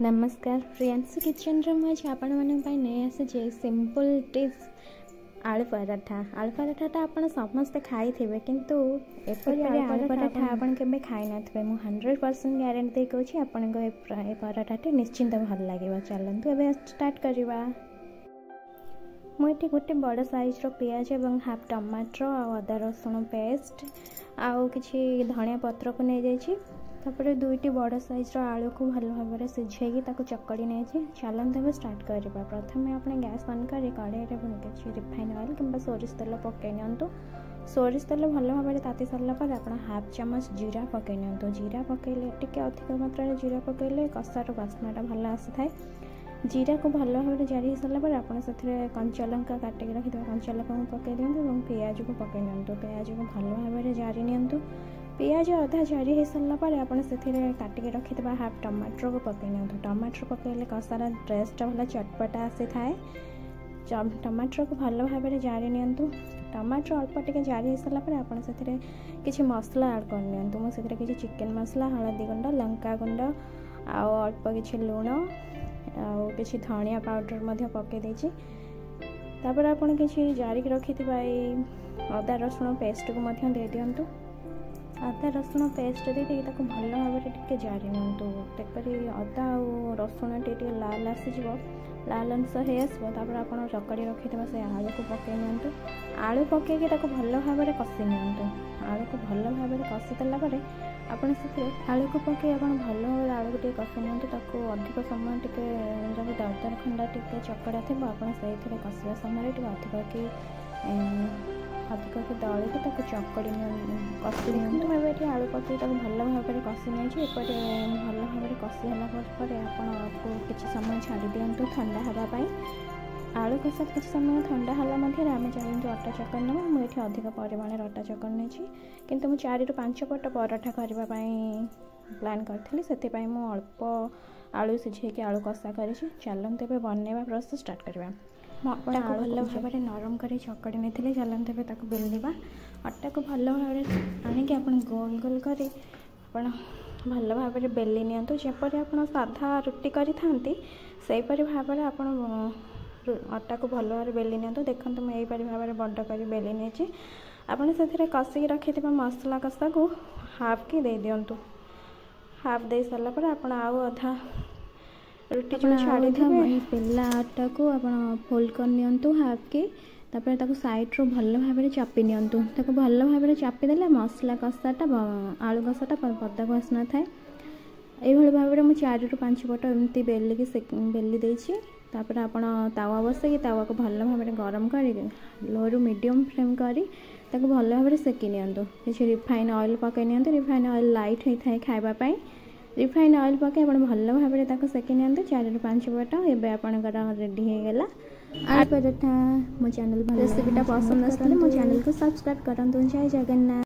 नमस्कार प्रियांशु किचन रो मुझे आपण नहीं आसी सिंपल डिश आलू पराठा आपण समस्ते खाई थे किंतु आलू पराठा आपण केबे खाई नथिबे मु 100% गारंटी कहूँ आपण पराठाटी निश्चिंत भल लगे। चलतु ए स्टार्ट करवा। मुझे गोटे बड़ साइज पियाज और हाफ टमाटर आदा रसुण पेस्ट आउ कि धनिया पत्र को नहीं जाइए। तापर दुईटी बड़ साइज आलू को भल भाव सिझे चकड़ी नहीं। चलते स्टार्ट करवा। प्रथम आपने गैस ऑन कर कड़े किसी रिफाइन ऑयल कि सोरिष तेल पकई नि। सोरिष तेल भल भाव ताती सारापर आप हाफ चामच जीरा पकई नि। जीरा पकईले टी अधिक मात्रा जीरा पकईले कषार बास्नाटा भल आसी था। जीरा को भल भाव जारी सारापर आप कंचा लंका काटिक रखि कंचा लंका को पकई दिंतु और पियाज को पकई नि। पियाज को भल भाव जारी नि। पियाज अधा जारी हो सारापर आप काटिक रखि हाफ टमाटर को पकई नि। टमाटर पकईले कषार टेस्ट भल चटपटा आसी थाए। टमाटर को भल भाव जारी नि। टमाटर अल्प टिके जारी हो सारापर आप किसी मसला ऐड कर नि। मुझे किसी चिकेन मसला हलदी गुंड लंका गुंड आउ अल्प किसी लुण आउ किसी धनिया पाउडर पकई देछि। तापर आप किसी जारी रखि अदा रसुण पेस्ट को दे दिंतु। अदा रसुण पेस्ट दे भल भाव टे जारी निपरी अदा और रसुण टे लाल आसीज लाल अंश हो आसपर आप चकड़ी रखि से आलू को पकई नि। आलू पकईकि भल भाव कषि नि। आलू को भल भाव कषि देलापर आप आलू को पकई आप भल भाव आलू को कषि नि। अधिक समय टे जब दरदर खंडा टे चकड़ा थी आप कषा समय अधिक के दली को चकड़ी कषि नि। आलू पकई भल भाव कषि नहीं। भल भाव कषि आपको किसी समय छाड़ी दिंतु ठंडा हाँपाई। आलू कषा किसी समय ठंडा हाला आम चाहूँ अटा चकर ना। मुझे अधिक परिमाण अटा चकर नहीं किंतु मुझे 4 ରୁ 5 पट पराठा करने प्लान करी से अल्प आलू सिझे आलू कषा कर। चलते ए बनवा प्रोसेस स्टार्ट करवा। अटा को भल भाव नरम कर चकड़ी नहीं। चलते बेलवा। अटा को भल भाव आणिक आप गोल गोल कर भल भाव बेली नियंतु। जपरी आप साधा रुटी करी सेपरी भाव आप अटा को भल भाव बेली नियंतु। देखो मुझे यहीपरी भाव बड़ कर बेली नहीं। आपड़ से कषिक रखि मसला कषा को हाफ की दे दिंतु। हाफ दे सारापर आप अधा रुटी जो छाड़ी बेला आटा को आप फोल्ड कर नियंतु हाफ के। तापर ताको साइड रो भल भाव चापी नियंतु। ताको भल भाव चापी देले मसला कषाटा आलू कषाटा पदा को आसना थाए। ये भाव में 4 ରୁ 5 पट एमती बेली देछि। तापर आपण तावा बसैकी तावा को भल भाव गरम कर लो रु मीडियम फ्लेम करी ताको भल भाव सेकी नियंतु। किसी रिफाइन ऑयल पकई नियंतु। रिफाइन ऑयल लाइट होता है खाइबा पई। रिफाइन ऑयल पकई आप भल भाव सेकी नियंतु 4 ରୁ 5 पट। एबे आपनकर रेडी हो गला आलू पराठा। मो चैनल रेसिपीटा पसंद आसले मो चैनल को सब्सक्राइब करंतु। जय जगन्नाथ।